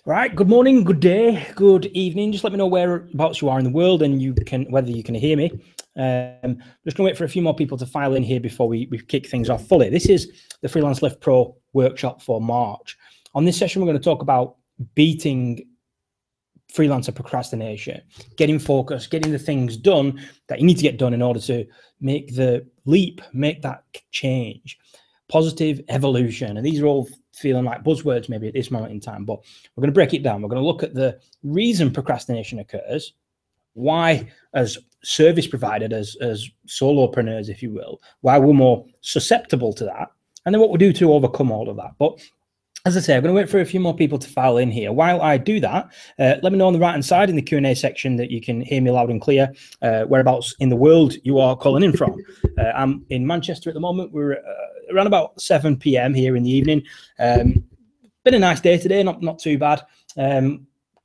Right, good morning, good day, good evening. Just let me know whereabouts you are in the world and whether you can hear me. Just gonna wait for a few more people to file in here before we kick things off fully. This is the Freelancelift Pro workshop for March. On this session, we're going to talk about beating freelancer procrastination, getting focused, getting the things done that you need to get done in order to make the leap, make that change. Positive evolution. And these are all feeling like buzzwords maybe at this moment in time, but we're going to break it down. We're going to look at the reason procrastination occurs, why as service providers, as solopreneurs, if you will, why we're more susceptible to that, and then what we do to overcome all of that. But as I say, I'm going to wait for a few more people to file in here. While I do that, let me know on the right-hand side in the Q&A section that you can hear me loud and clear, whereabouts in the world you are calling in from. I'm in Manchester at the moment. We're around about 7 p.m. here in the evening. Been a nice day today, not too bad.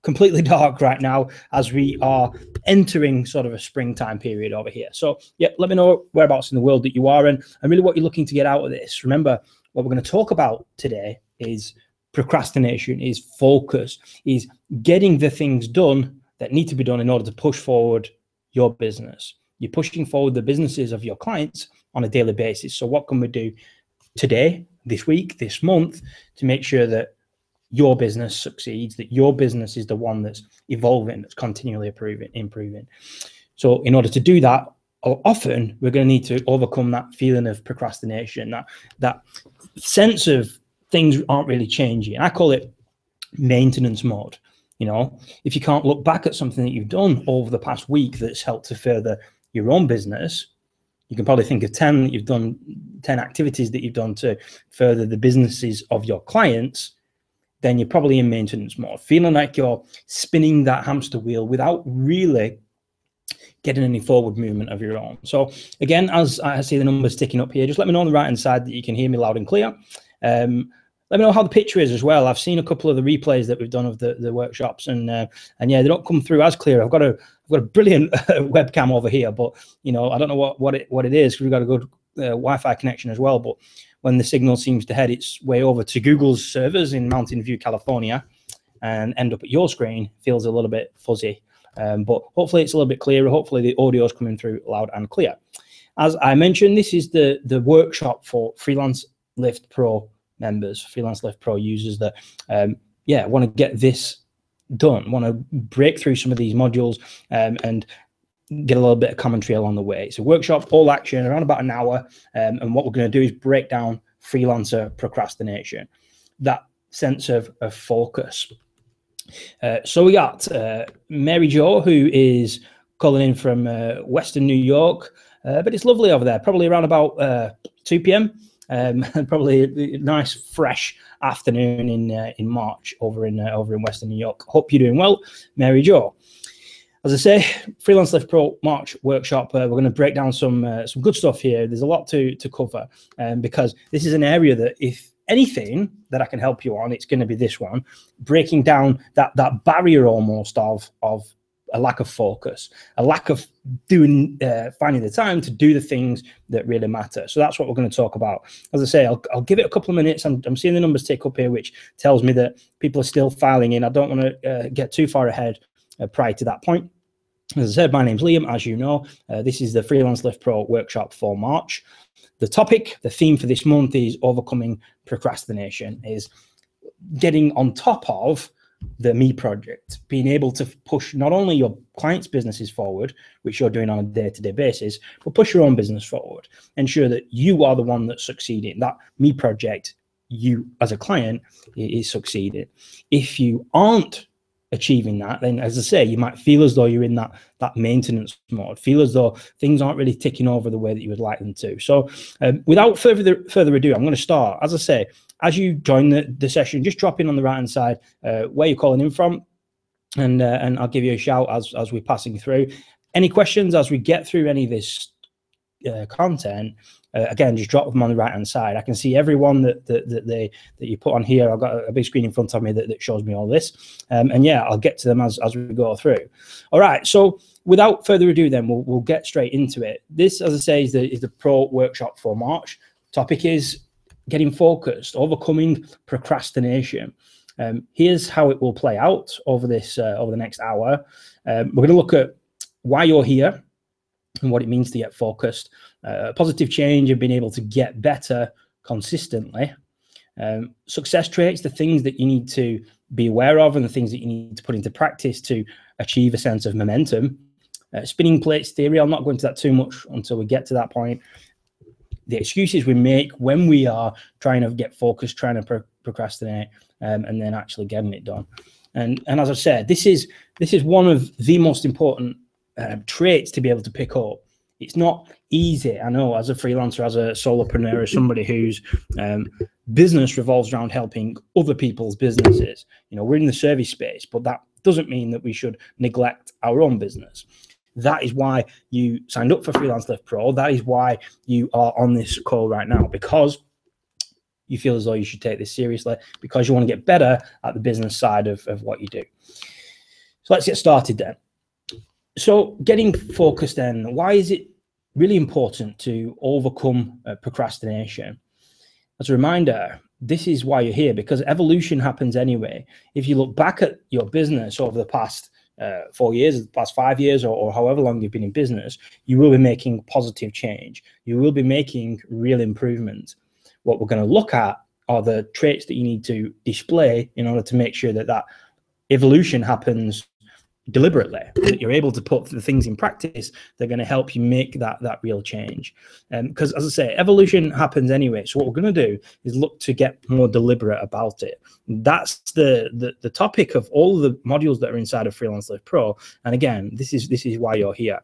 Completely dark right now as we are entering sort of a springtime period over here. So yeah, let me know whereabouts in the world that you are and really what you're looking to get out of this. Remember, what we're going to talk about today is procrastination, is focus, is getting the things done that need to be done in order to push forward your business. You're pushing forward the businesses of your clients on a daily basis. So what can we do today, this week, this month to make sure that your business succeeds, that your business is the one that's evolving, that's continually improving. So in order to do that, often we're going to need to overcome that feeling of procrastination, that sense of things aren't really changing. And I call it maintenance mode. You know, if you can't look back at something that you've done over the past week that's helped to further your own business, you can probably think of 10 that you've done, 10 activities that you've done to further the businesses of your clients, then you're probably in maintenance mode, feeling like you're spinning that hamster wheel without really getting any forward movement of your own. So again, as I see the numbers ticking up here, just let me know on the right-hand side that you can hear me loud and clear. Let me know how the picture is as well. I've seen a couple of the replays that we've done of the workshops, and yeah, they don't come through as clear. I've got a brilliant webcam over here, but you know, I don't know what it is, because we've got a good Wi-Fi connection as well. But when the signal seems to head its way over to Google's servers in Mountain View, California, and end up at your screen, feels a little bit fuzzy. But hopefully it's a little bit clearer. Hopefully the audio is coming through loud and clear. As I mentioned, this is the workshop for Freelancelift Pro members, Freelancelift Pro users that want to get this done, want to break through some of these modules and get a little bit of commentary along the way. It's a workshop, all action, around about an hour, and what we're going to do is break down freelancer procrastination, that sense of focus. So we got Mary Jo, who is calling in from Western New York, but it's lovely over there, probably around about 2 p.m. Probably a nice fresh afternoon in March over in Western New York. Hope you're doing well, Mary Jo. As I say, Freelancelift Pro March workshop. We're going to break down some good stuff here. There's a lot to cover, because this is an area that, if anything that I can help you on, it's going to be this one, breaking down that barrier almost of a lack of focus, a lack of finding the time to do the things that really matter. So that's what we're going to talk about. As I say, I'll give it a couple of minutes. I'm seeing the numbers tick up here, which tells me that people are still filing in. I don't want to get too far ahead prior to that point. As I said, my name's Liam, as you know. This is the Freelancelift Pro workshop for March. The topic, the theme for this month is overcoming procrastination, is getting on top of the Me project, being able to push not only your clients' businesses forward, which you're doing on a day-to-day basis, but push your own business forward. Ensure that you are the one that's succeeding. That Me project, you as a client, is succeeding. If you aren't achieving that, then as I say, you might feel as though you're in that maintenance mode, feel as though things aren't really ticking over the way that you would like them to. So without further ado, I'm going to start. As I say, as you join the session, just drop in on the right hand side where you're calling in from, and I'll give you a shout as we're passing through. Any questions as we get through any of this content, again, just drop them on the right hand side. I can see everyone that you put on here. I've got a big screen in front of me that shows me all this, and yeah, I'll get to them as we go through. All right, so without further ado, then we'll get straight into it. This, as I say, is the Pro workshop for March. Topic is getting focused, overcoming procrastination. Here's how it will play out over the next hour. We're going to look at why you're here and what it means to get focused, positive change of being able to get better consistently, success traits, the things that you need to be aware of and the things that you need to put into practice to achieve a sense of momentum. Spinning plates theory, I'll not go into that too much until we get to that point. The excuses we make when we are trying to get focused, trying to procrastinate, and then actually getting it done. And as I said, this is one of the most important traits to be able to pick up. It's not easy, I know, as a freelancer, as a solopreneur, as somebody whose business revolves around helping other people's businesses. We're in the service space, but that doesn't mean that we should neglect our own business. That is why you signed up for Freelancelift Pro. That is why you are on this call right now, because you feel as though you should take this seriously, because you want to get better at the business side of what you do. So let's get started then. So getting focused then, why is it really important to overcome procrastination? As a reminder, this is why you're here, because evolution happens anyway. If you look back at your business over the past 4 years, the past 5 years, or however long you've been in business, you will be making positive change. You will be making real improvement. What we're going to look at are the traits that you need to display in order to make sure that that evolution happens deliberately, that you're able to put the things in practice that are going to help you make that real change. Because as I say, evolution happens anyway. So what we're going to do is look to get more deliberate about it. That's the topic of all of the modules that are inside of Freelancelift Pro. And again, this is why you're here,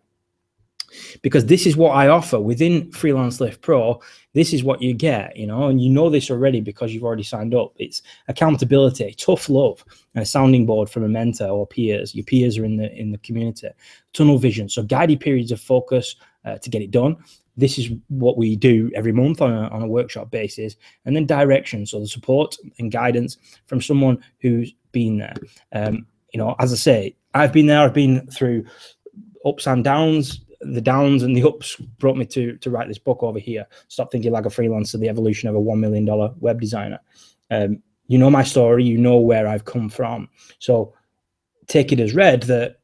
because this is what I offer within Freelancelift Pro. This is what you get, and you know this already because you've already signed up. It's accountability, tough love, and a sounding board from a mentor or peers. Your peers are in the community. Tunnel vision, so guided periods of focus to get it done. This is what we do every month on a workshop basis. And then direction, so the support and guidance from someone who's been there. As I say, I've been there. I've been through ups and downs. The downs and the ups brought me to write this book over here, Stop Thinking Like a Freelancer, The Evolution of a $1 million Web Designer. You know my story, you know where I've come from. So take it as read that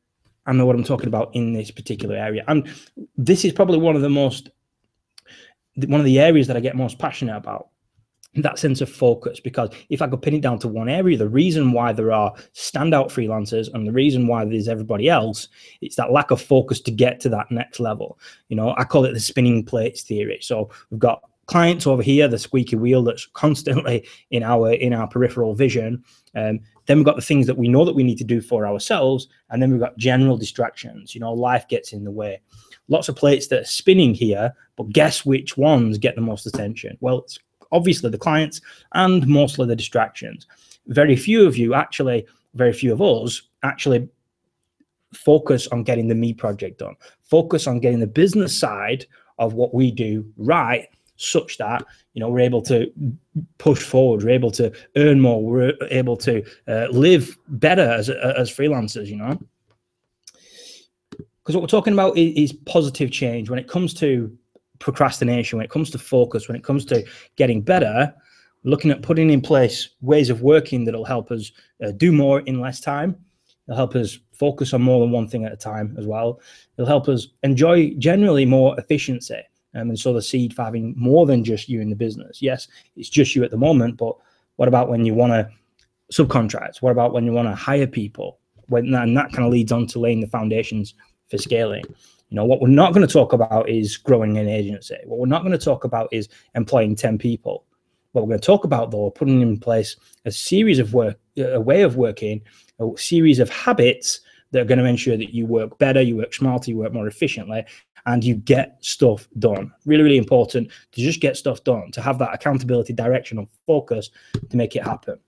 I know what I'm talking about in this particular area. And this is probably one of the areas that I get most passionate about, that sense of focus, because if I could pin it down to one area, the reason why there are standout freelancers and the reason why there's everybody else, it's that lack of focus to get to that next level. I call it the spinning plates theory. So we've got clients over here, the squeaky wheel that's constantly in our peripheral vision. Then we've got the things that we know that we need to do for ourselves, and then we've got general distractions. Life gets in the way. Lots of plates that are spinning here, but guess which ones get the most attention? Well, it's obviously the clients and mostly the distractions. Very few of us actually focus on getting the me project done, focus on getting the business side of what we do right, such that we're able to push forward, we're able to earn more, we're able to live better as freelancers. Because what we're talking about is positive change. When it comes to procrastination, when it comes to focus, when it comes to getting better, looking at putting in place ways of working that'll help us do more in less time. It'll help us focus on more than one thing at a time as well. It'll help us enjoy generally more efficiency. And so the seed for having more than just you in the business. Yes, it's just you at the moment, but what about when you want to subcontract? What about when you want to hire people? And that kind of leads on to laying the foundations for scaling. What we're not going to talk about is growing an agency. What we're not going to talk about is employing 10 people. What we're going to talk about, though, putting in place a series of a way of working, a series of habits that are going to ensure that you work better, you work smarter, you work more efficiently, and you get stuff done. Really, really important to just get stuff done, to have that accountability, direction, and focus to make it happen.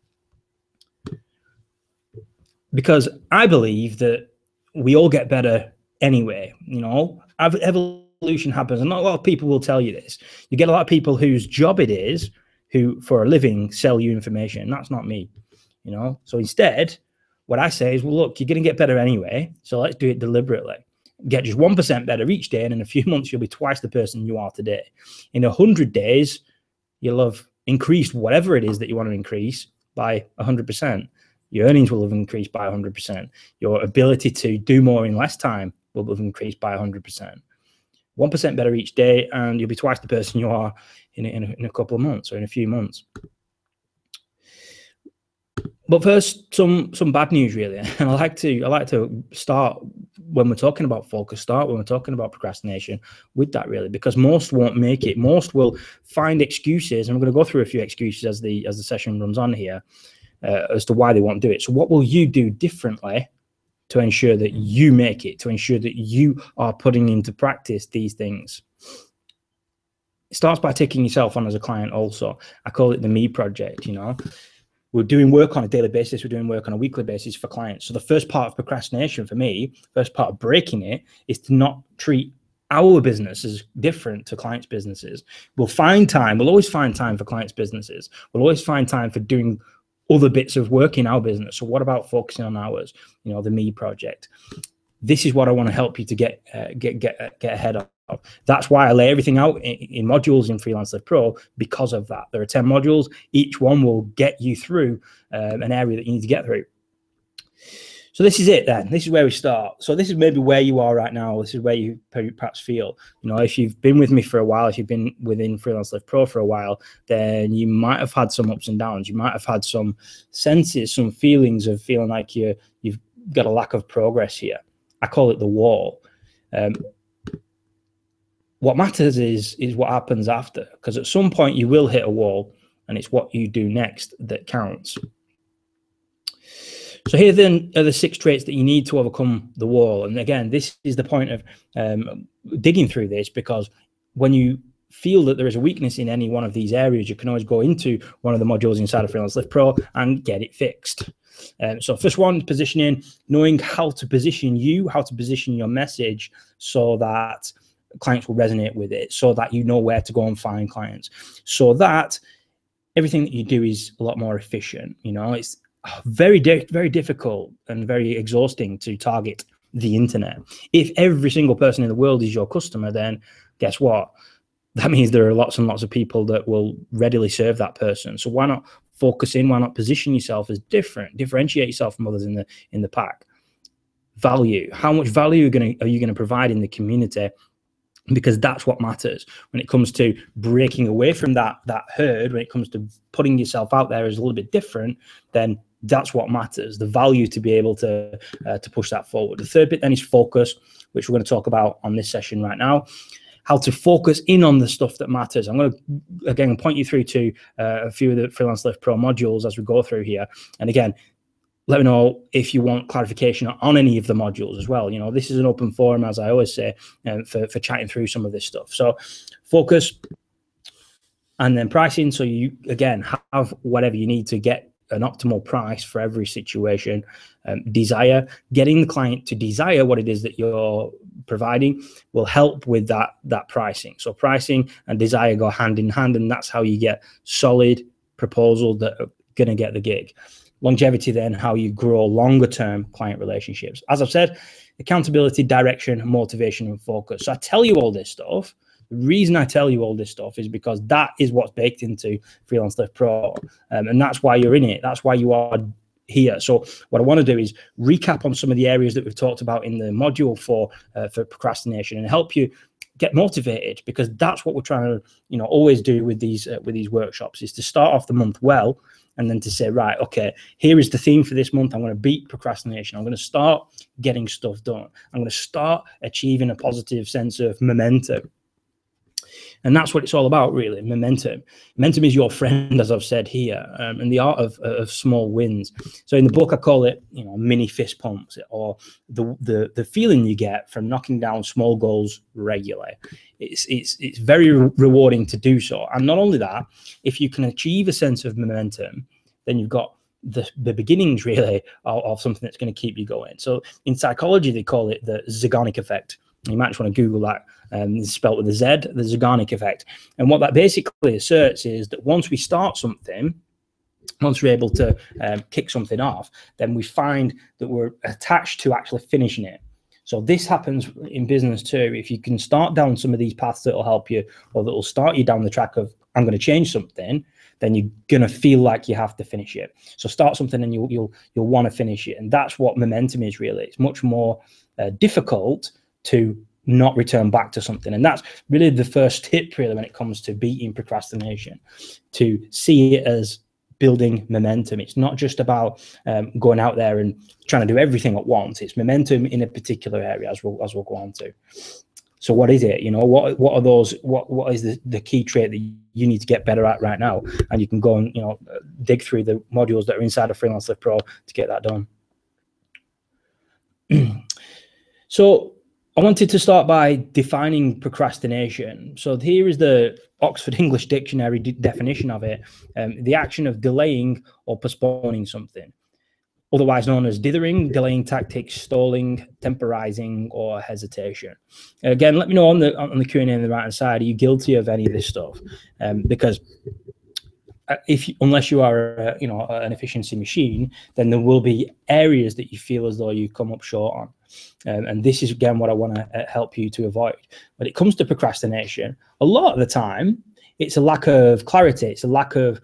Because I believe that we all get better anyway. Evolution happens, and not a lot of people will tell you this. You get a lot of people whose job it is, who for a living sell you information. That's not me. So instead, what I say is, well, look, you're going to get better anyway, so let's do it deliberately. Get just 1% better each day, and in a few months you'll be twice the person you are today. In 100 days, you'll have increased whatever it is that you want to increase by 100%. Your earnings will have increased by 100%. Your ability to do more in less time will have increased by 100%. 1% better each day, and you'll be twice the person you are in a couple of months or in a few months. But first, some bad news, really. And I like to start when we're talking about focus, when we're talking about procrastination with that, really, because most won't make it. Most will find excuses, and I'm going to go through a few excuses as the session runs on here, as to why they won't do it. So what will you do differently to ensure that you make it, to ensure that you are putting into practice these things? It starts by taking yourself on as a client also. I call it the me project, you know. We're doing work on a daily basis. We're doing work on a weekly basis for clients. So the first part of procrastination for me, first part of breaking it, is to not treat our business as different to clients' businesses. We'll find time. We'll always find time for clients' businesses. We'll always find time for doing other bits of work in our business. So what about focusing on ours? You know, the me project. This is what I want to help you to get ahead of. That's why I lay everything out in modules in Freelancelift Pro, because of that. There are 10 modules. Each one will get you through an area that you need to get through. So this is it then. This is where we start. So this is maybe where you are right now. This is where you perhaps feel, you know, if you've been with me for a while, if you've been within Freelancelift Pro for a while, then you might have had some ups and downs. You might have had some senses, some feelings of feeling like you've got a lack of progress here. I call it the wall. What matters is what happens after, because at some point you will hit a wall, and it's what you do next that counts. So here then are the 6 traits that you need to overcome the wall. And again, this is the point of digging through this, because when you feel that there is a weakness in any one of these areas, you can always go into one of the modules inside of Freelancelift Pro and get it fixed. So first one, positioning, knowing how to position you, how to position your message so that clients will resonate with it, so that you know where to go and find clients, so that everything that you do is a lot more efficient. You know, it's very difficult and very exhausting to target the internet. If every single person in the world is your customer, then guess what? That means there are lots and lots of people that will readily serve that person. So why not focus in? Why not position yourself as different? Differentiate yourself from others in the pack. Value. How much value are you going to provide in the community? Because that's what matters when it comes to breaking away from that herd. When it comes to putting yourself out there as a little bit different, then that's what matters. The value to be able to push that forward. The third bit then is focus, which we're going to talk about on this session right now. How to focus in on the stuff that matters. I'm going to, again, point you through to a few of the Freelancelift Pro modules as we go through here. And again, let me know if you want clarification on any of the modules as well. You know, this is an open forum, as I always say, for chatting through some of this stuff. So focus, and then pricing. So you, again, have whatever you need to get an optimal price for every situation. Desire, getting the client to desire what it is that you're providing will help with that pricing. So pricing and desire go hand in hand, and that's how you get solid proposals that are going to get the gig. Longevity, then, how you grow longer term client relationships. As I've said, accountability, direction, motivation, and focus. So I tell you all this stuff. The reason I tell you all this stuff is because that is what's baked into Freelancelift Pro, and that's why you're in it. That's why you are here. So what I want to do is recap on some of the areas that we've talked about in the module for procrastination, and help you get motivated, because that's what we're trying to, you know, always do with these workshops, is to start off the month well, and then to say, right, okay, here is the theme for this month. I'm going to beat procrastination. I'm going to start getting stuff done. I'm going to start achieving a positive sense of momentum. And that's what it's all about, really, momentum. Momentum is your friend, as I've said here, and the art of small wins. So in the book, I call it, you know, mini fist pumps, or the feeling you get from knocking down small goals regularly. It's very rewarding to do so. And not only that, if you can achieve a sense of momentum, then you've got the beginnings, really, of something that's going to keep you going. So in psychology, they call it the Zeigarnik effect. You might just want to Google that. It's spelled with a Z, the Zeigarnik effect. And what that basically asserts is that once we start something, once we're able to kick something off, then we find that we're attached to actually finishing it. So this happens in business too. If you can start down some of these paths that will help you, or that will start you down the track of I'm going to change something, then you're going to feel like you have to finish it. So start something and you'll want to finish it. And that's what momentum is really. It's much more difficult to not return back to something. And that's really the first tip really when it comes to beating procrastination, to see it as building momentum. It's not just about going out there and trying to do everything at once. It's momentum in a particular area, as we'll go on to. So what is it? You know, what are those? What is the key trait that you need to get better at right now? And you can go and, you know, dig through the modules that are inside of Freelancelift Pro to get that done. So I wanted to start by defining procrastination. So here is the Oxford English Dictionary definition of it: the action of delaying or postponing something, otherwise known as dithering, delaying tactics, stalling, temporizing, or hesitation. Again, let me know on the Q&A on the right-hand side, are you guilty of any of this stuff? Because unless you are an efficiency machine, then there will be areas that you feel as though you come up short on. And this is, again, what I want to help you to avoid. When it comes to procrastination, a lot of the time, it's a lack of clarity. It's a lack of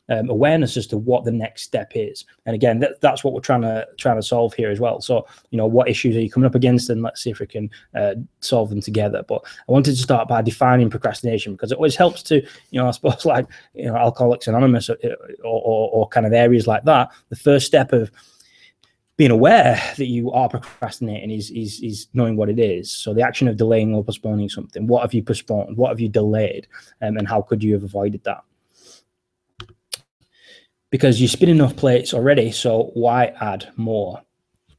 awareness as to what the next step is. And again, that's what we're trying to solve here as well. So, you know, what issues are you coming up against, and let's see if we can solve them together. But I wanted to start by defining procrastination, because it always helps to, you know, I suppose, like, you know, Alcoholics Anonymous or kind of areas like that. The first step of being aware that you are procrastinating is knowing what it is. So the action of delaying or postponing something. What have you postponed? What have you delayed? And how could you have avoided that? Because you spin enough plates already, so why add more? I'm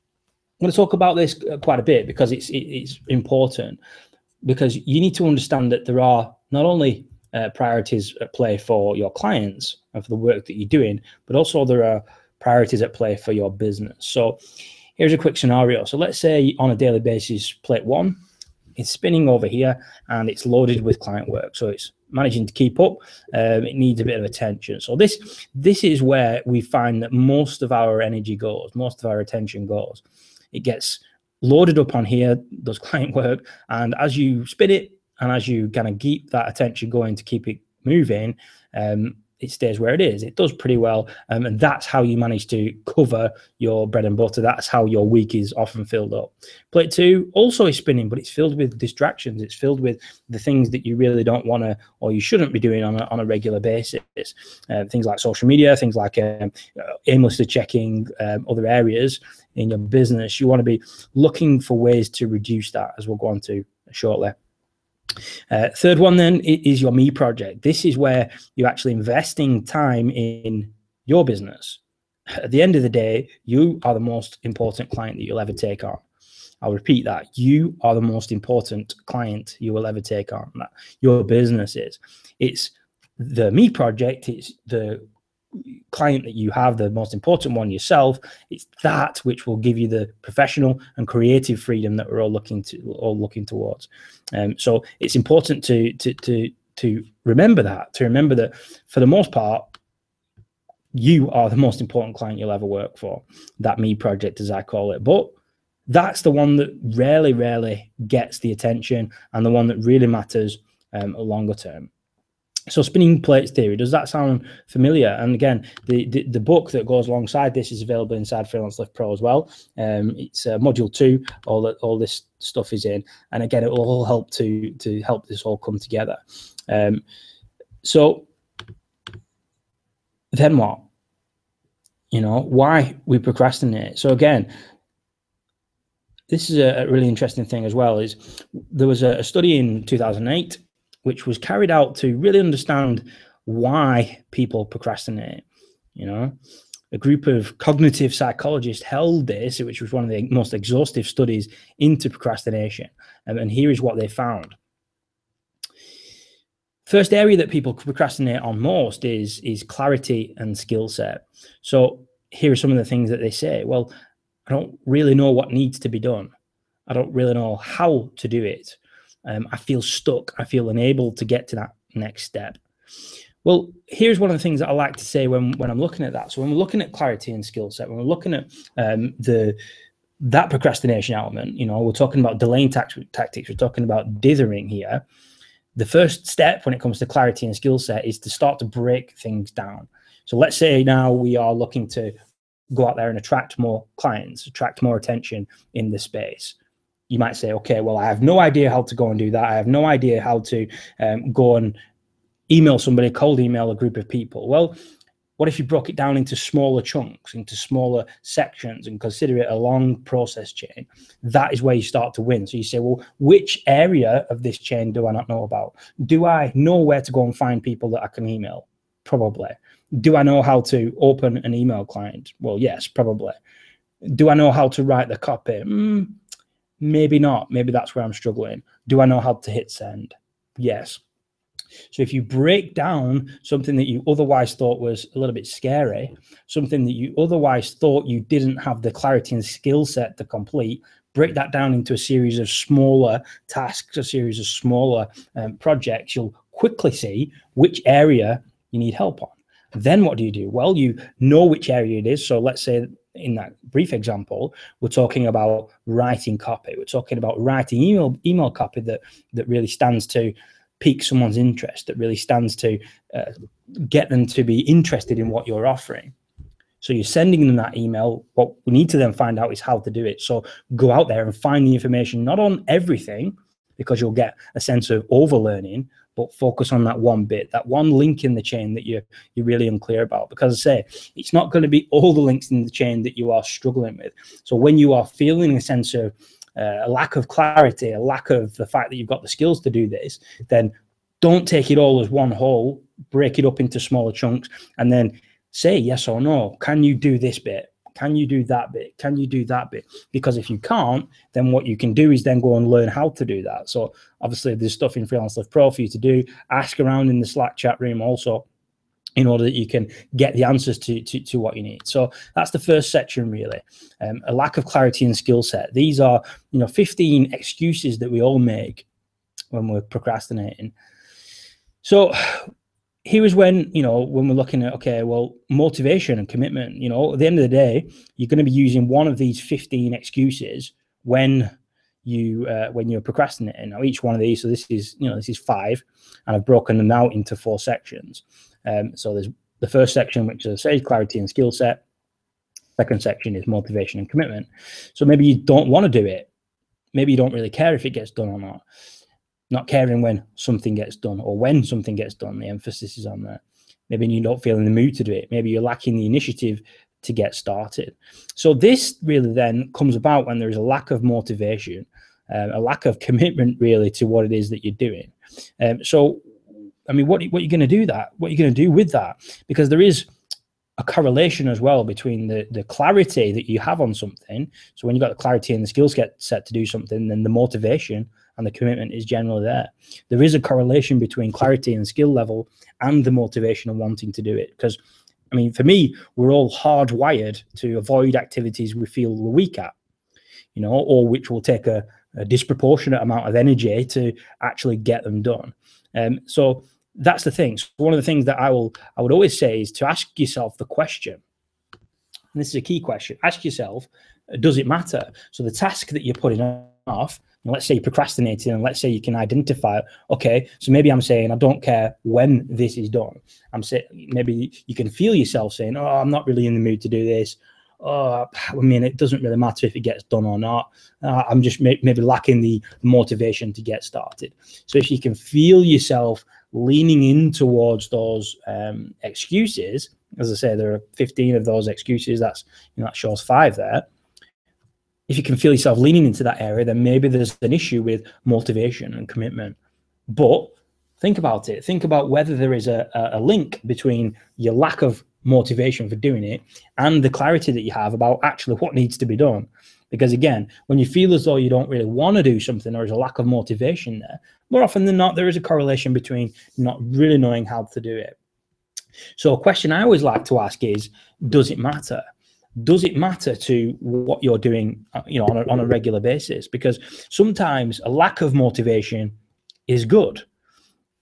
going to talk about this quite a bit because it's important, because you need to understand that there are not only priorities at play for your clients and for the work that you're doing, but also there are priorities at play for your business. So here's a quick scenario. So let's say on a daily basis, plate 1 is spinning over here and it's loaded with client work. So it's managing to keep up. It needs a bit of attention. So this is where we find that most of our energy goes, most of our attention goes. It gets loaded up on here, does client work, and as you spin it and as you kind of keep that attention going to keep it moving, it stays where it is. It does pretty well, and that's how you manage to cover your bread and butter. That's how your week is often filled up. Plate 2 also is spinning, but it's filled with distractions. It's filled with the things that you really don't want to, or you shouldn't be doing on a regular basis. Things like social media, things like aimlessly checking other areas in your business. You want to be looking for ways to reduce that, as we'll go on to shortly. Third one then is your me project. This is where you're actually investing time in your business. At the end of the day, you are the most important client that you'll ever take on. I'll repeat that. You are the most important client you will ever take on. That your business is. It's the me project. It's the client that you have, the most important one yourself. It's that which will give you the professional and creative freedom that we're all looking towards. So it's important to remember that for the most part, you are the most important client you'll ever work for. That me project, as I call it. But that's the one that rarely gets the attention, and the one that really matters longer term. So spinning plates theory, does that sound familiar? And again, the book that goes alongside this is available inside Freelancelift Pro as well. It's module 2, all this stuff is in. And again, it will all help to help this all come together. So then what? You know, why we procrastinate. So again, this is a really interesting thing as well, is there was a study in 2008 which was carried out to really understand why people procrastinate. You know, a group of cognitive psychologists held this, which was one of the most exhaustive studies into procrastination. And here is what they found. First area that people procrastinate on most is clarity and skill set. So here are some of the things that they say. Well, I don't really know what needs to be done. I don't really know how to do it. I feel stuck. I feel unable to get to that next step. Well, here's one of the things that I like to say when I'm looking at that. So when we're looking at clarity and skill set, when we're looking at that procrastination element, you know, we're talking about delaying tactics. We're talking about dithering here. the first step when it comes to clarity and skill set is to start to break things down. So let's say now we are looking to go out there and attract more clients, attract more attention in the space. You might say, okay, well, I have no idea how to go and do that. I have no idea how to go and email somebody, cold email a group of people. Well, what if you broke it down into smaller chunks, into smaller sections, and consider it a long process chain? That is where you start to win. So you say, well, which area of this chain do I not know about? Do I know where to go and find people that I can email? Probably. Do I know how to open an email client? Well, yes, probably. Do I know how to write the copy? Maybe not. Maybe that's where I'm struggling. Do I know how to hit send? Yes. So if you break down something that you otherwise thought was a little bit scary, something that you otherwise thought you didn't have the clarity and skill set to complete, break that down into a series of smaller tasks, a series of smaller projects, you'll quickly see which area you need help on. Then what do? Well, you know which area it is. So let's say in that brief example, we're talking about writing copy. We're talking about writing email copy that really stands to pique someone's interest, that really stands to get them to be interested in what you're offering. So you're sending them that email. What we need to then find out is how to do it. So go out there and find the information, not on everything, because you'll get a sense of overlearning, but focus on that one bit, that one link in the chain that you're really unclear about. Because I say, it's not going to be all the links in the chain that you are struggling with. So when you are feeling a sense of a lack of clarity, a lack of the fact that you've got the skills to do this, then don't take it all as one whole, break it up into smaller chunks, and then say yes or no. Can you do this bit? Can you do that bit? Can you do that bit? Because if you can't, then what you can do is then go and learn how to do that. So obviously there's stuff in Freelancelift Pro for you to do. Ask around in the Slack chat room also, in order that you can get the answers to what you need. So that's the first section, really. A lack of clarity and skill set. These are 15 excuses that we all make when we're procrastinating. So here is when we're looking at, okay, well, motivation and commitment. At the end of the day, you're going to be using one of these 15 excuses when you're procrastinating. Now, each one of these, so this is 5, and I've broken them out into 4 sections. So there's the first section, which is clarity and skill set. Second section is motivation and commitment. So maybe you don't want to do it. Maybe you don't really care if it gets done or not. Not caring when something gets done, or when something gets done, the emphasis is on that. Maybe you don't feel in the mood to do it. Maybe you're lacking the initiative to get started. So this really then comes about when there is a lack of motivation, a lack of commitment really to what it is that you're doing. So I mean, what are you going to do that? What are you going to do with that? Because there is a correlation as well between the clarity that you have on something. So when you've got the clarity and the skill set to do something, then the motivation and the commitment is generally there. There is a correlation between clarity and skill level and the motivation of wanting to do it. Because, I mean, for me, we're all hardwired to avoid activities we feel we're weak at, or which will take a disproportionate amount of energy to actually get them done. So that's the thing. So one of the things that I would always say is to ask yourself the question, and this is a key question. Ask yourself, does it matter? So the task that you're putting off, let's say you're procrastinating, and let's say you can identify, okay, so maybe I'm saying I don't care when this is done. I'm saying maybe you can feel yourself saying, oh, I'm not really in the mood to do this. Oh, I mean, it doesn't really matter if it gets done or not. I'm just maybe lacking the motivation to get started. So if you can feel yourself leaning in towards those excuses, as I say, there are 15 of those excuses. That shows 5 there. If you can feel yourself leaning into that area, then maybe there's an issue with motivation and commitment. But think about it. Think about whether there is a link between your lack of motivation for doing it and the clarity that you have about actually what needs to be done. Because again, when you feel as though you don't really want to do something, or there's a lack of motivation there, more often than not, there is a correlation between not really knowing how to do it. So a question I always like to ask is, does it matter? Does it matter to what you're doing, on a regular basis? Because sometimes a lack of motivation is good.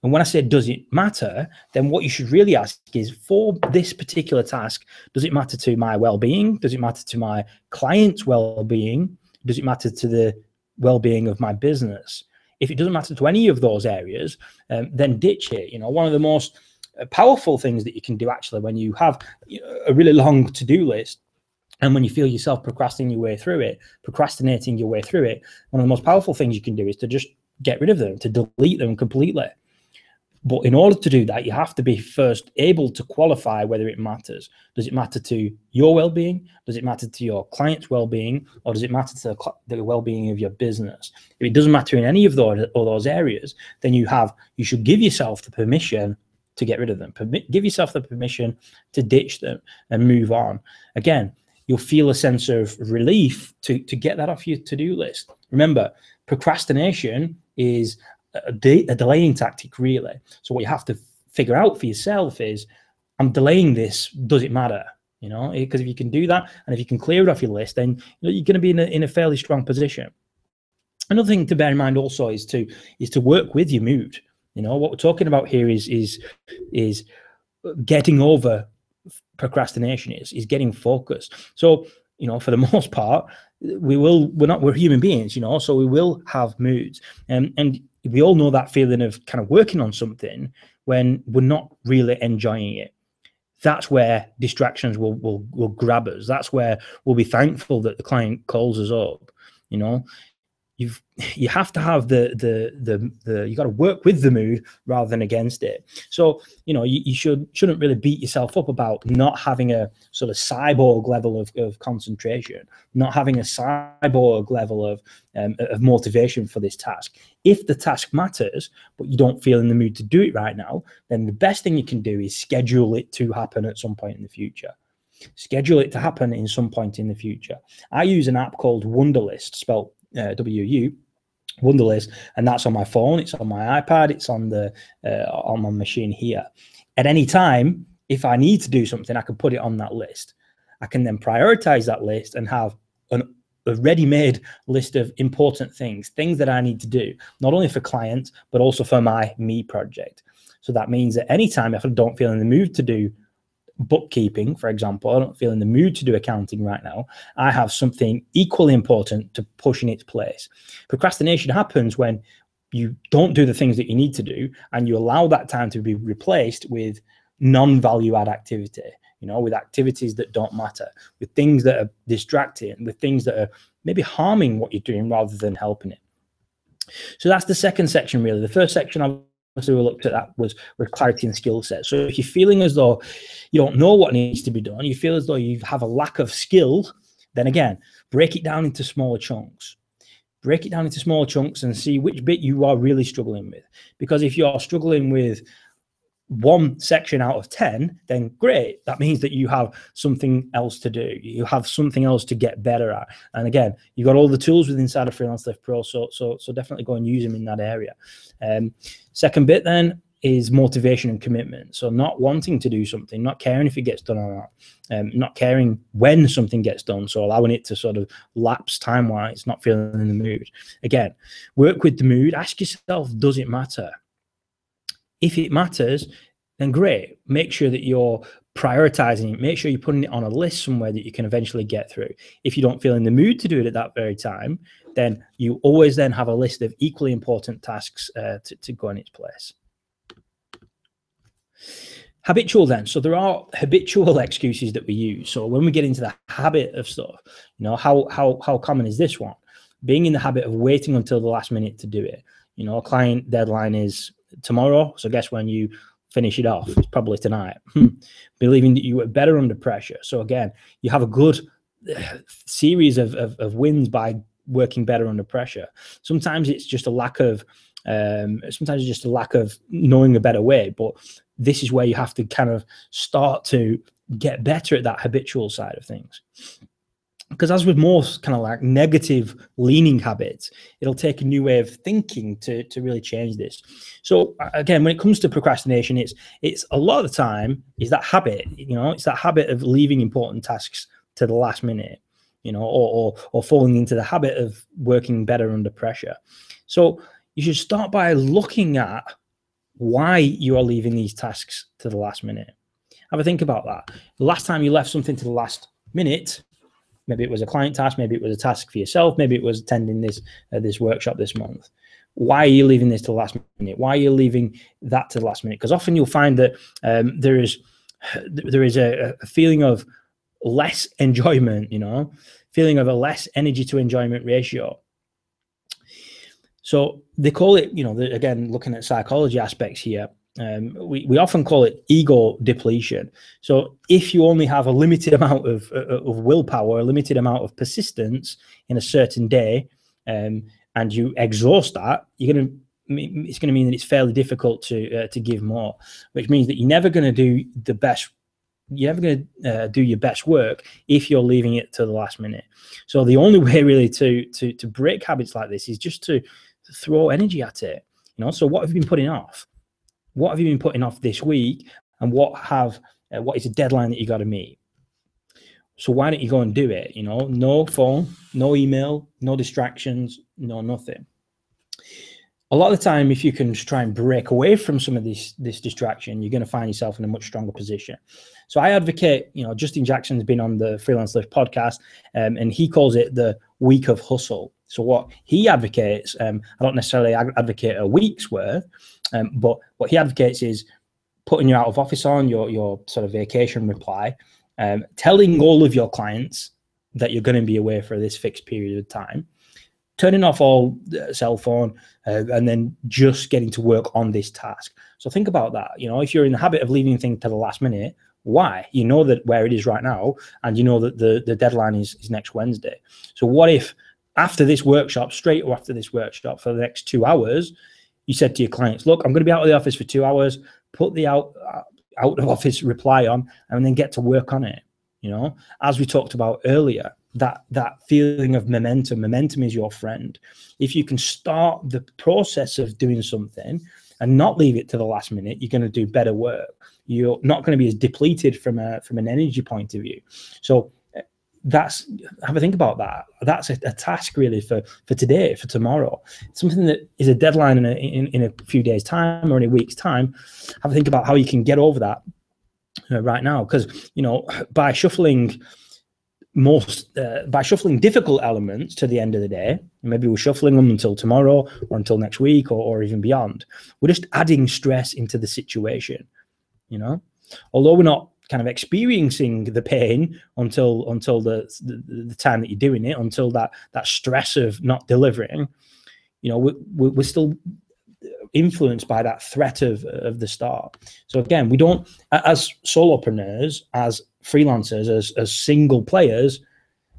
And when I say, does it matter, then what you should really ask is, for this particular task, does it matter to my well-being? Does it matter to my client's well-being? Does it matter to the well-being of my business? If it doesn't matter to any of those areas, then ditch it. You know, one of the most powerful things that you can do actually when you have a really long to-do list, and when you feel yourself procrastinating your way through it, one of the most powerful things you can do is to just get rid of them, to delete them completely. But in order to do that, you have to be first able to qualify whether it matters. Does it matter to your well-being? Does it matter to your client's well-being? Or does it matter to the well-being of your business? If it doesn't matter in any of those areas, then you should give yourself the permission to get rid of them. Give yourself the permission to ditch them and move on. Again, you'll feel a sense of relief to get that off your to-do list. Remember, procrastination is a delaying tactic, really. So what you have to figure out for yourself is, I'm delaying this, does it matter? You know, because if you can do that, and if you can clear it off your list, then you're going to be in a fairly strong position. Another thing to bear in mind also is to work with your mood. You know, what we're talking about here is getting over procrastination, is getting focused. So, you know, for the most part, we're human beings, you know, so we will have moods, and we all know that feeling of kind of working on something when we're not really enjoying it. That's where distractions will grab us. That's where we'll be thankful that the client calls us up. You know, you have to have you got to work with the mood rather than against it. So, you know, you shouldn't really beat yourself up about not having a sort of cyborg level of concentration, not having a cyborg level of motivation for this task. If the task matters, but you don't feel in the mood to do it right now, then the best thing you can do is schedule it to happen at some point in the future. Schedule it to happen in some point in the future. I use an app called Wunderlist, spelled W-U, Wunderlist, and that's on my phone, it's on my iPad, it's on my machine here. At any time, if I need to do something, I can put it on that list. I can then prioritize that list and have a ready-made list of important things that I need to do, not only for clients, but also for me project. So that means that anytime if I don't feel in the mood to do bookkeeping, for example, I don't feel in the mood to do accounting right now, I have something equally important to push in its place. Procrastination happens when you don't do the things that you need to do, and you allow that time to be replaced with non-value add activity, you know, with activities that don't matter, with things that are distracting, with things that are maybe harming what you're doing rather than helping it. So that's the second section, really. The first section obviously we looked at that was clarity and skill set. So if you're feeling as though you don't know what needs to be done, you feel as though you have a lack of skill, then again, break it down into smaller chunks. Break it down into smaller chunks and see which bit you are really struggling with. Because if you're struggling with 1 section out of 10, then great. That means that you have something else to do. You have something else to get better at. And again, you've got all the tools within inside of Freelancelift Pro, so definitely go and use them in that area. Second bit then is motivation and commitment. So not wanting to do something, not caring if it gets done or not, not caring when something gets done, so allowing it to sort of lapse time-wise, not feeling in the mood. Again, work with the mood. Ask yourself, does it matter? If it matters, then great. Make sure that you're prioritizing it. Make sure you're putting it on a list somewhere that you can eventually get through. If you don't feel in the mood to do it at that very time, then you always then have a list of equally important tasks to go in its place. Habitual then. So there are habitual excuses that we use. So when we get into the habit of stuff, you know, how common is this one? Being in the habit of waiting until the last minute to do it. You know, a client deadline is tomorrow, so guess when you finish it off? It's probably tonight. Believing that you were better under pressure. So again, you have a good series of wins by working better under pressure. Sometimes it's just a lack of knowing a better way, but this is where you have to kind of start to get better at that habitual side of things. Because as with most kind of like negative leaning habits, it'll take a new way of thinking to really change this. So again, when it comes to procrastination, it's a lot of the time is that habit, you know, it's that habit of leaving important tasks to the last minute, you know, or falling into the habit of working better under pressure. So you should start by looking at why you are leaving these tasks to the last minute. Have a think about that. The last time you left something to the last minute, maybe it was a client task, maybe it was a task for yourself, maybe it was attending this workshop this month. Why are you leaving this to the last minute? Why are you leaving that to the last minute? Because often you'll find that there is a feeling of less enjoyment, feeling of a less energy to enjoyment ratio. So they call it, again, looking at psychology aspects here, we often call it ego depletion. So if you only have a limited amount of willpower, a limited amount of persistence in a certain day, and you exhaust that, it's going to mean that it's fairly difficult to give more, which means that you're never going to do the best. You're never going to do your best work if you're leaving it to the last minute. So the only way really to break habits like this is just to throw energy at it. So what have you been putting off? What have you been putting off this week? And what is a deadline that you got to meet? So why don't you go and do it? No phone, no email, no distractions, no nothing. A lot of the time, if you can just try and break away from some of this distraction, you're going to find yourself in a much stronger position. So I advocate, Justin Jackson's been on the Freelancelift podcast, and he calls it the week of hustle. So what he advocates, I don't necessarily advocate a week's worth, but what he advocates is putting your out of office on, your sort of vacation reply, telling all of your clients that you're going to be away for this fixed period of time, turning off all cell phone, and then just getting to work on this task. So think about that. If you're in the habit of leaving things to the last minute, why? You know that where it is right now, and you know that the deadline is next Wednesday. So what if after this workshop, straight after this workshop, for the next 2 hours, you said to your clients, look, I'm going to be out of the office for 2 hours, put the out of office reply on, and then get to work on it. As we talked about earlier, that feeling of momentum is your friend. If you can start the process of doing something and not leave it to the last minute, you're going to do better work. You're not going to be as depleted from an energy point of view. So have a think about that. That's a task really for today, for tomorrow. Something that is a deadline in a few days' time or in a week's time. Have a think about how you can get over that right now, because by shuffling difficult elements to the end of the day, maybe we're shuffling them until tomorrow or until next week or even beyond, we're just adding stress into the situation. Although we're not kind of experiencing the pain until the time that you're doing it, until that stress of not delivering, we're still influenced by that threat of the start. So again, we don't, as solopreneurs, as freelancers, as single players,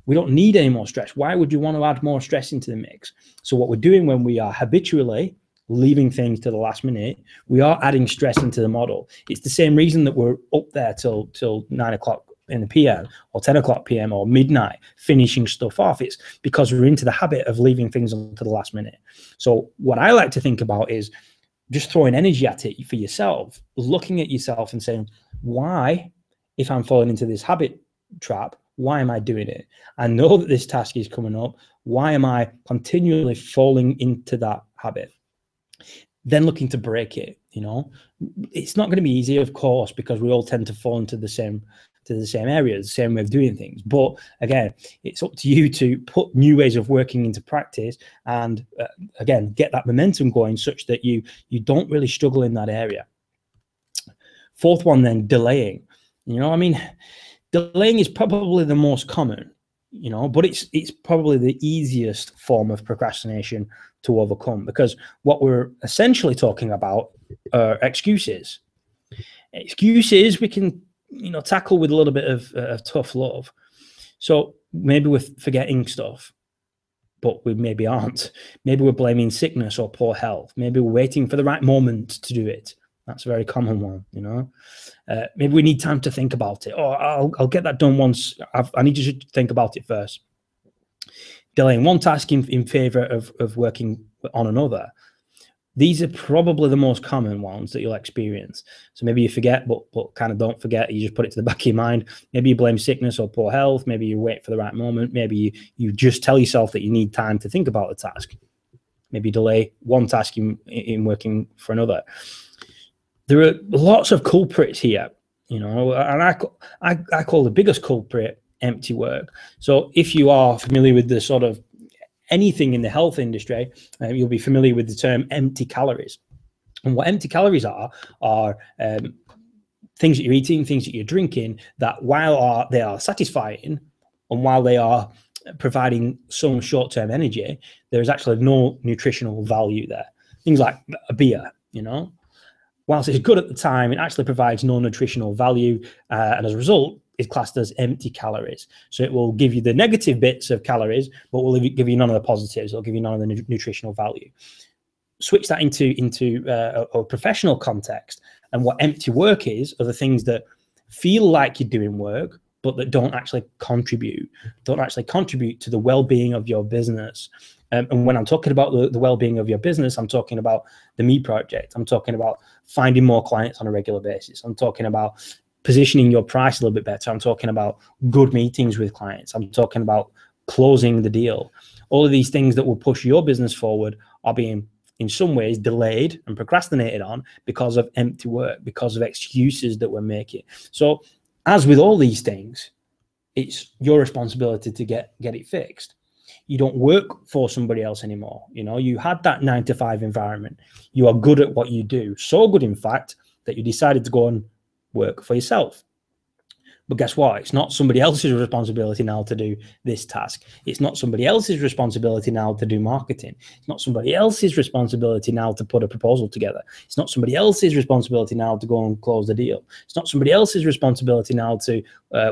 we don't need any more stress. Why would you want to add more stress into the mix? So what we're doing when we are habitually leaving things to the last minute, we are adding stress into the model. It's the same reason that we're up there till 9 o'clock in the PM or 10 o'clock PM or midnight finishing stuff off. It's because we're into the habit of leaving things to the last minute. So what I like to think about is just throwing energy at it for yourself, looking at yourself and saying, why, if I'm falling into this habit trap, why am I doing it? I know that this task is coming up. Why am I continually falling into that habit? Then looking to break it. It's not going to be easy, of course, because we all tend to fall into the same areas, the same way of doing things. But again, it's up to you to put new ways of working into practice and again, get that momentum going such that you don't really struggle in that area. Fourth one, then, delaying. Delaying is probably the most common, but it's probably the easiest form of procrastination to overcome, because what we're essentially talking about are excuses. Excuses we can, tackle with a little bit of tough love. So maybe we're forgetting stuff, but we maybe aren't. Maybe we're blaming sickness or poor health. Maybe we're waiting for the right moment to do it. That's a very common one, Maybe we need time to think about it. Or I'll get that done once. I need you to think about it first. Delaying one task in favor of working on another. These are probably the most common ones that you'll experience. So maybe you forget, but kind of don't forget. You just put it to the back of your mind. Maybe you blame sickness or poor health. Maybe you wait for the right moment. Maybe you just tell yourself that you need time to think about the task. Maybe delay one task in working for another. There are lots of culprits here, and I call the biggest culprit empty work. So if you are familiar with the sort of anything in the health industry, you'll be familiar with the term empty calories. And what empty calories are things that you're eating, things that you're drinking, that while they are satisfying and while they are providing some short-term energy, there is actually no nutritional value there. Things like a beer, whilst it's good at the time, it actually provides no nutritional value, and as a result, is classed as empty calories. So it will give you the negative bits of calories, but will give you none of the positives. It'll give you none of the nutritional value. Switch that into a professional context, and what empty work is are the things that feel like you're doing work, but that don't actually contribute to the well-being of your business. And when I'm talking about the well-being of your business, I'm talking about the Me Project. I'm talking about finding more clients on a regular basis. I'm talking about positioning your price a little bit better. I'm talking about good meetings with clients. I'm talking about closing the deal. All of these things that will push your business forward are being, in some ways, delayed and procrastinated on because of empty work, because of excuses that we're making. So as with all these things, it's your responsibility to get it fixed. You don't work for somebody else anymore. You had that 9-to-5 environment. You are good at what you do. So good, in fact, that you decided to go and work for yourself. But guess what? It's not somebody else's responsibility now to do this task. It's not somebody else's responsibility now to do marketing. It's not somebody else's responsibility now to put a proposal together. It's not somebody else's responsibility now to go and close the deal. It's not somebody else's responsibility now to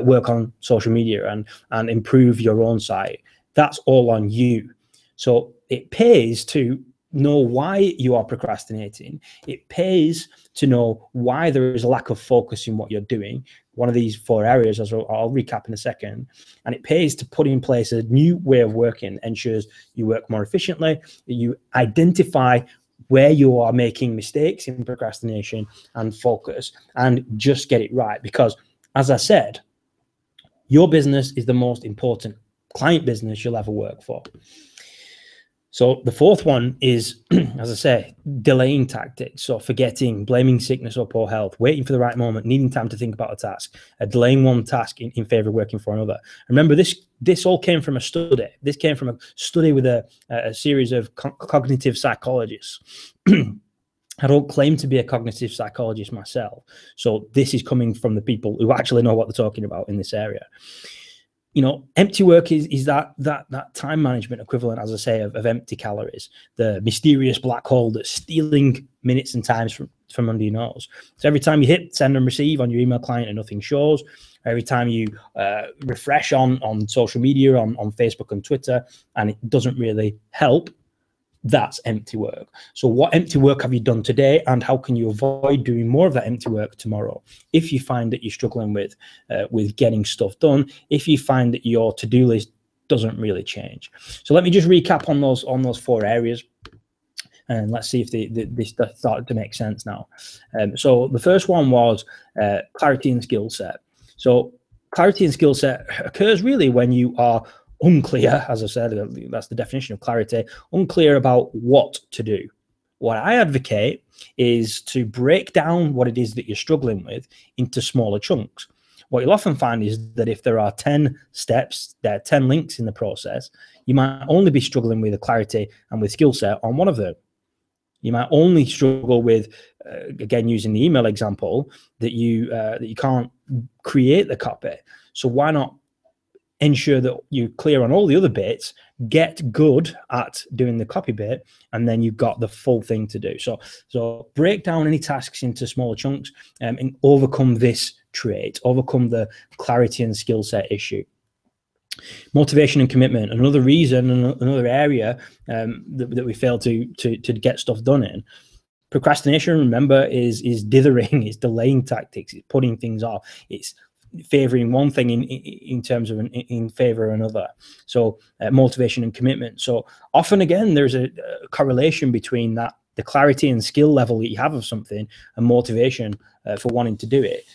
work on social media and improve your own site. That's all on you. So it pays to know why you are procrastinating. It pays to know why there is a lack of focus in what you're doing. One of these 4 areas, as I'll recap in a second. And it pays to put in place a new way of working, ensures you work more efficiently, you identify where you are making mistakes in procrastination and focus, and just get it right. Because, as I said, your business is the most important client business you'll ever work for. So the 4th one is, as I say, delaying tactics. So forgetting, blaming sickness or poor health, waiting for the right moment, needing time to think about a task, delaying one task in favor of working for another. Remember, this all came from a study. This came from a study with a series of cognitive psychologists. I don't claim to be a cognitive psychologist myself. So this is coming from the people who actually know what they're talking about in this area. Empty work is that time management equivalent, as I say, of empty calories, the mysterious black hole that's stealing minutes and times from under your nose. So every time you hit send and receive on your email client and nothing shows, every time you refresh on social media, on Facebook and Twitter, and it doesn't really help, that's empty work. So what empty work have you done today, and how can you avoid doing more of that empty work tomorrow? If you find that you're struggling with getting stuff done, if you find that your to-do list doesn't really change. So let me just recap on those 4 areas, and let's see if this started to make sense now. So the first one was clarity and skill set. So clarity and skill set occurs really when you are unclear, as I said, that's the definition of clarity, unclear about what to do. What I advocate is to break down what it is that you're struggling with into smaller chunks. What you'll often find is that if there are 10 steps, there are 10 links in the process, you might only be struggling with the clarity and with skill set on one of them. You might only struggle with, again, using the email example, that you can't create the copy. So why not ensure that you're clear on all the other bits, get good at doing the copy bit, and then you've got the full thing to do. So break down any tasks into smaller chunks, and overcome this trait, overcome the clarity and skill set issue. Motivation and commitment, another reason, another area that we fail to get stuff done in. Procrastination, remember, is dithering, it's delaying tactics, it's putting things off, it's favoring one thing in terms of in favor of another. So motivation and commitment. So often, again, there's a correlation between the clarity and skill level that you have of something and motivation for wanting to do it.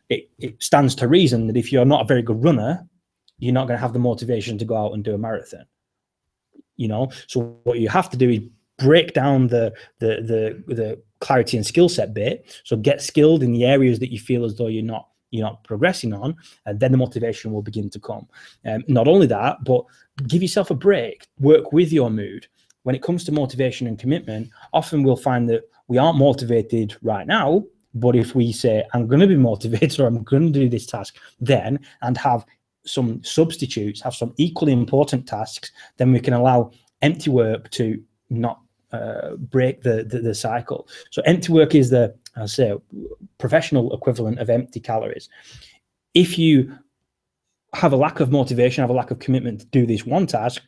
It stands to reason that if you're not a very good runner, you're not going to have the motivation to go out and do a marathon. So what you have to do is break down the clarity and skill set bit. So get skilled in the areas that you feel as though you're you're not progressing on, and then the motivation will begin to come. Not only that, but give yourself a break, work with your mood. When it comes to motivation and commitment, often we'll find that we aren't motivated right now, but if we say, I'm going to be motivated, or I'm going to do this task then, and have some substitutes, have some equally important tasks, then we can allow empty work to not break the cycle. So empty work is the, I'll say, professional equivalent of empty calories. If you have a lack of motivation, have a lack of commitment to do this one task,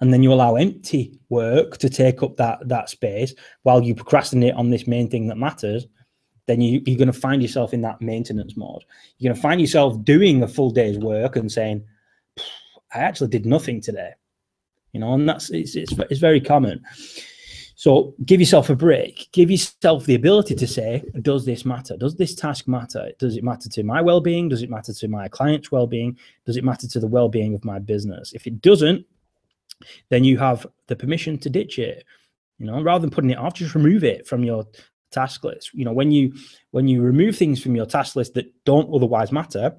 and then you allow empty work to take up that space while you procrastinate on this main thing that matters, then you're going to find yourself in that maintenance mode. You're going to find yourself doing a full day's work and saying, I actually did nothing today. And it's very common. So give yourself a break. Give yourself the ability to say, does this matter? Does this task matter? Does it matter to my well-being? Does it matter to my client's well-being? Does it matter to the well-being of my business? If it doesn't, then you have the permission to ditch it. Rather than putting it off, just remove it from your task list. When you remove things from your task list that don't otherwise matter,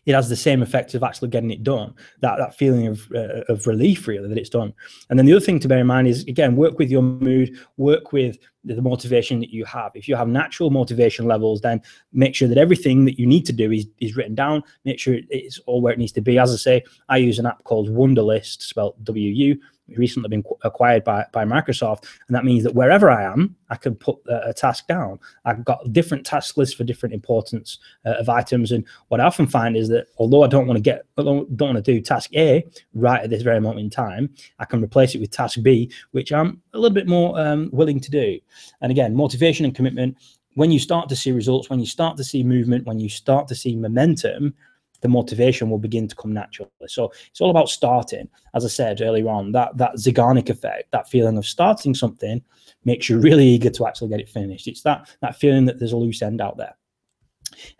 it has the same effect of actually getting it done. That feeling of relief, really, that it's done. And then the other thing to bear in mind is, again, work with your mood, work with the motivation that you have. If you have natural motivation levels, then make sure that everything that you need to do is written down. Make sure it's all where it needs to be. As I say, I use an app called Wunderlist, spelled W-U, recently been acquired by Microsoft, and that means that wherever I am, I can put a task down. I've got different task lists for different importance of items, and what I often find is that although I don't want to do task A right at this very moment in time, I can replace it with task B, which I'm a little bit more willing to do. And again, motivation and commitment. When you start to see results, when you start to see movement, when you start to see momentum, the motivation will begin to come naturally. So it's all about starting. As I said earlier on, that Zeigarnik effect, that feeling of starting something makes you really eager to actually get it finished. It's that feeling that there's a loose end out there.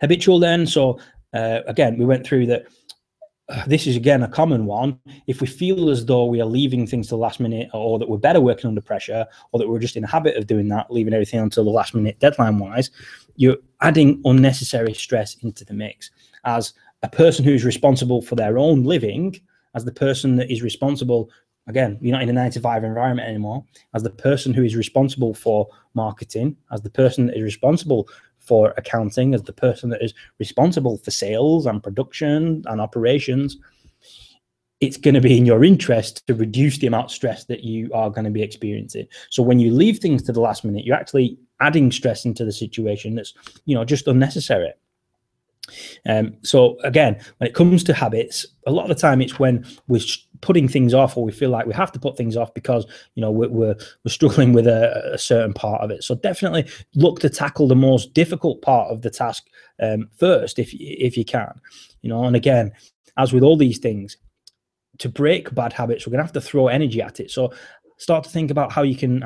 Habitual then. So again, we went through that. This is, again, a common one. If we feel as though we are leaving things to the last minute, or that we're better working under pressure, or that we're just in a habit of doing that, leaving everything until the last minute deadline-wise, you're adding unnecessary stress into the mix. As a person who's responsible for their own living, as the person that is responsible, again, you're not in a 9-to-5 environment anymore, as the person who is responsible for marketing, as the person that is responsible for accounting, as the person that is responsible for sales and production and operations, it's going to be in your interest to reduce the amount of stress that you are going to be experiencing. So when you leave things to the last minute, you're actually adding stress into the situation that's, just unnecessary. So again, when it comes to habits, a lot of the time it's when we're putting things off, or we feel like we have to put things off because we're struggling with a certain part of it. So definitely look to tackle the most difficult part of the task first, if you can. And again, as with all these things, to break bad habits, we're gonna have to throw energy at it. So start to think about how you can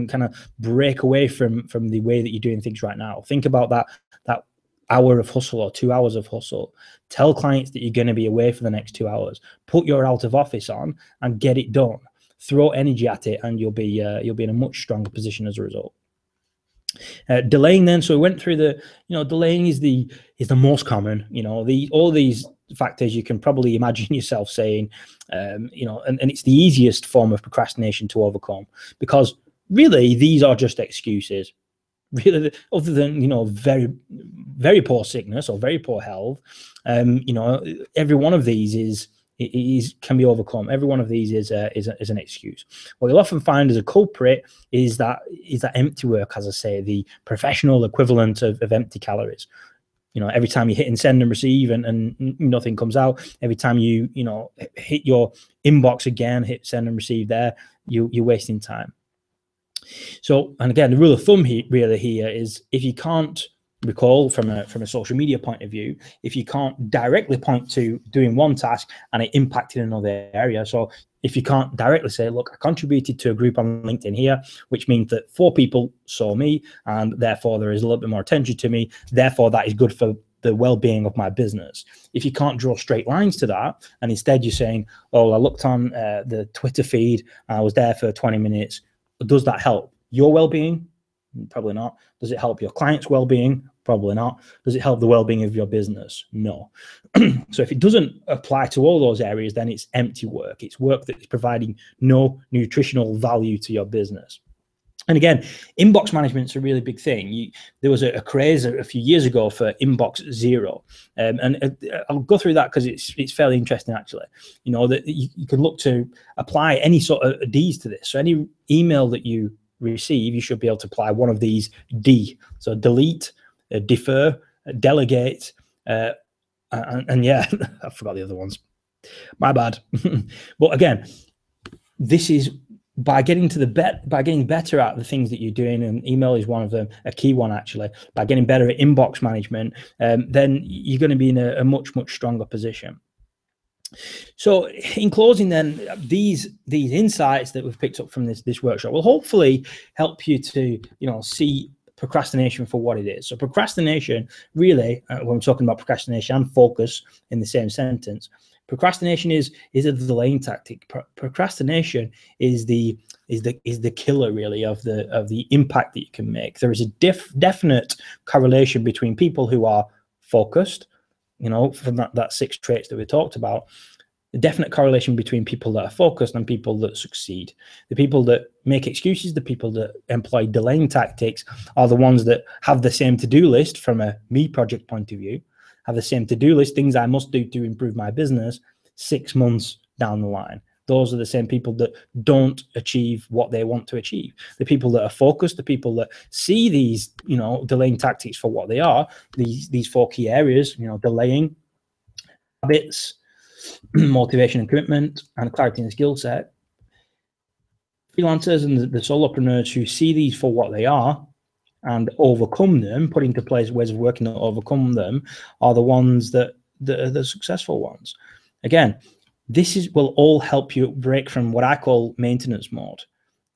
kind of break away from the way that you're doing things right now. Think about that hour of hustle or 2 hours of hustle. Tell clients that you're going to be away for the next 2 hours. Put your out of office on and get it done. Throw energy at it, and you'll be in a much stronger position as a result. Delaying then. So we went through delaying is the most common. All these factors you can probably imagine yourself saying, and it's the easiest form of procrastination to overcome, because really these are just excuses. Really, other than very, very poor sickness or very poor health, every one of these can be overcome. Every one of these is an excuse. What you'll often find as a culprit is that empty work, as I say, the professional equivalent of empty calories. Every time you hit and send and receive and nothing comes out, every time you hit your inbox again, hit send and receive there, you're wasting time. So, and again, the rule of thumb here is, if you can't recall from a social media point of view, if you can't directly point to doing one task and it impacted another area. So if you can't directly say, look, I contributed to a group on LinkedIn here, which means that 4 people saw me, and therefore there is a little bit more attention to me, therefore that is good for the well-being of my business. If you can't draw straight lines to that, and instead you're saying, oh, I looked on the Twitter feed, I was there for 20 minutes, does that help your well-being? Probably not. Does it help your client's well-being? Probably not. Does it help the well-being of your business? No. So if it doesn't apply to all those areas, then it's empty work. It's work that is providing no nutritional value to your business. And again, inbox management's a really big thing. There was a craze a few years ago for inbox zero, and I'll go through that because it's fairly interesting actually. You know that you can look to apply any sort of D's to this. So any email that you receive, you should be able to apply one of these D. So delete, defer, delegate, and yeah, I forgot the other ones. My bad. But again, this is by getting better at the things that you're doing, and email is one of them, a key one actually. By getting better at inbox management, then you're going to be in a much stronger position. So in closing, then these insights that we've picked up from this workshop will hopefully help you to see procrastination for what it is. So procrastination, really, when we're talking about procrastination and focus in the same sentence, procrastination is a delaying tactic. Procrastination is the killer, really, of the impact that you can make. There is a definite correlation between people who are focused, from that 6 traits that we talked about. The definite correlation between people that are focused and people that succeed. The people that make excuses, the people that employ delaying tactics, are the ones that have the same to-do list from a me project point of view, have the same to-do list, things I must do to improve my business 6 months down the line. Those are the same people that don't achieve what they want to achieve. The people that are focused, the people that see these, delaying tactics for what they are, these 4 key areas, delaying, habits, motivation and commitment, and clarity and skill set. Freelancers and the solopreneurs who see these for what they are and overcome them, put into place ways of working that overcome them, are the ones that are the successful ones. Again, this will all help you break from what I call maintenance mode.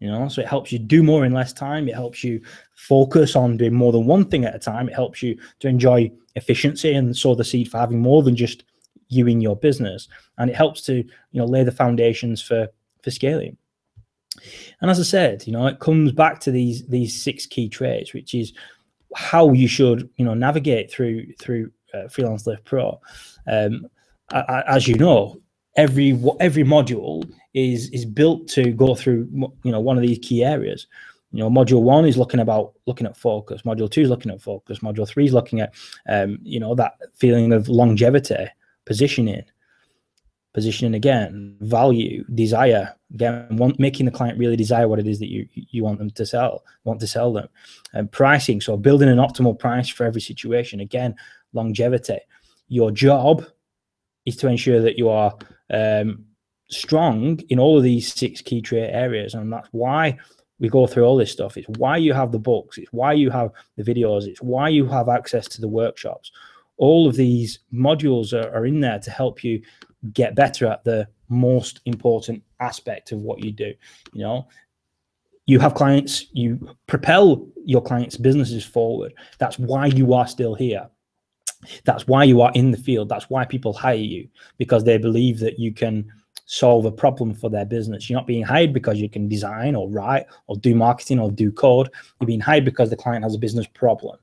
So it helps you do more in less time. It helps you focus on doing more than one thing at a time. It helps you to enjoy efficiency and sow the seed for having more than just you in your business. And it helps to, lay the foundations for scaling. And as I said, it comes back to these 6 key traits, which is how you should, navigate through Freelancelift Pro. As you know, every module is built to go through, one of these key areas. Module 1 is looking at focus. Module 2 is looking at focus. Module 3 is looking at, that feeling of longevity, positioning again, value, desire, again, making the client really desire what it is that you want them to sell, them, and pricing. So building an optimal price for every situation. Again, longevity. Your job is to ensure that you are strong in all of these 6 key trait areas, and that's why we go through all this stuff. It's why you have the books. It's why you have the videos. It's why you have access to the workshops. All of these modules are in there to help you get better at the most important aspect of what you do. You have clients, you propel your clients' businesses forward. That's why you are still here. That's why you are in the field. That's why people hire you, because they believe that you can solve a problem for their business. You're not being hired because you can design or write or do marketing or do code. You're being hired because the client has a business problem.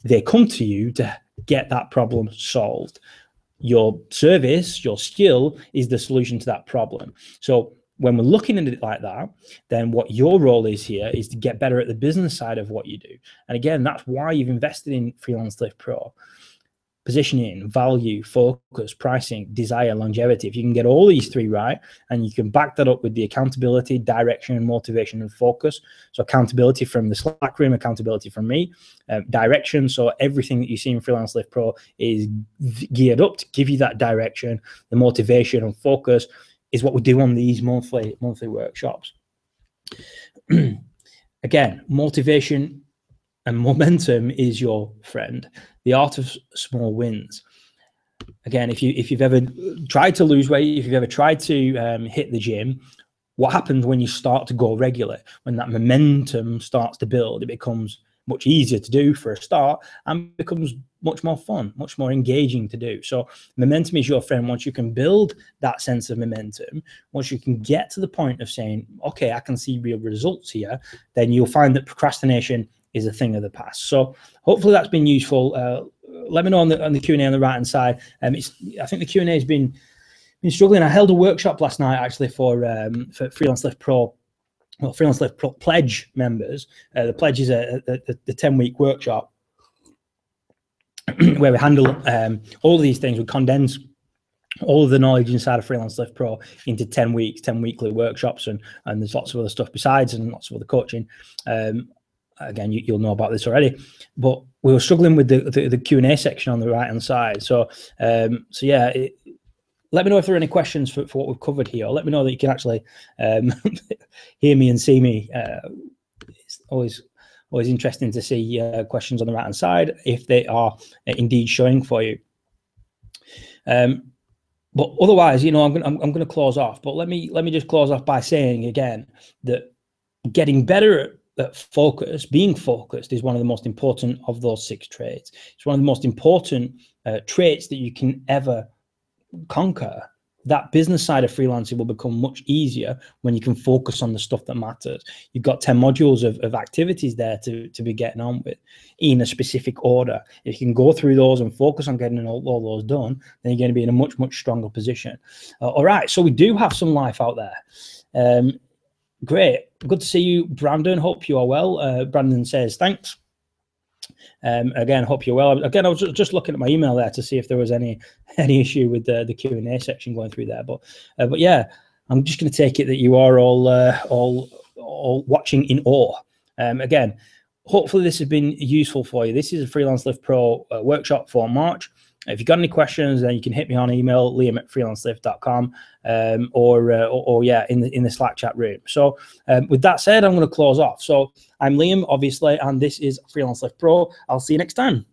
They come to you to get that problem solved. Your service, your skill is the solution to that problem. So when we're looking at it like that, then what your role is here is to get better at the business side of what you do. And again, that's why you've invested in Freelancelift Pro. Positioning, value, focus, pricing, desire, longevity. If you can get all these 3 right, and you can back that up with the accountability, direction, motivation, and focus. So accountability from the Slack room, accountability from me, direction. So everything that you see in Freelancelift Pro is geared up to give you that direction. The motivation and focus is what we do on these monthly workshops. Again, motivation and momentum is your friend. The art of small wins. Again, if you've ever tried to lose weight, if you've ever tried to hit the gym, what happens when you start to go regular? When that momentum starts to build, it becomes much easier to do for a start and becomes much more fun, much more engaging to do. So momentum is your friend. Once you can build that sense of momentum, once you can get to the point of saying, okay, I can see real results here, then you'll find that procrastination is a thing of the past. So hopefully that's been useful. Let me know on the Q&A on the right hand side. I think the Q&A has been struggling. I held a workshop last night actually for Freelancelift Pro. Well, Freelancelift Pro Pledge members. The Pledge is the 10-week workshop where we handle all of these things. We condense all of the knowledge inside of Freelancelift Pro into 10 weeks, 10 weekly workshops, and there's lots of other stuff besides, and lots of other coaching. Again, you'll know about this already, but we were struggling with the Q&A section on the right hand side. So yeah, let me know if there are any questions for what we've covered here. Let me know that you can actually hear me and see me. It's always interesting to see questions on the right hand side if they are indeed showing for you. But otherwise, I'm going to close off. But let me just close off by saying again that getting better at focus, being focused, is one of the most important of those 6 traits. It's one of the most important traits that you can ever conquer. That business side of freelancing will become much easier when you can focus on the stuff that matters. You've got 10 modules of activities there to be getting on with in a specific order. If you can go through those and focus on getting all those done, then you're going to be in a much, much stronger position. All right, so we do have some life out there. Great. Good to see you, Brandon. Hope you are well. Brandon says, thanks. Again, hope you're well. Again, I was just looking at my email there to see if there was any issue with the Q&A section going through there. But yeah, I'm just going to take it that you are all watching in awe. Again, hopefully this has been useful for you. This is a Freelancelift Pro workshop for March. If you've got any questions, then you can hit me on email, liam@freelancelift.com, or yeah, in the Slack chat room. So with that said, I'm going to close off. So I'm Liam, obviously, and this is Freelancelift Pro. I'll see you next time.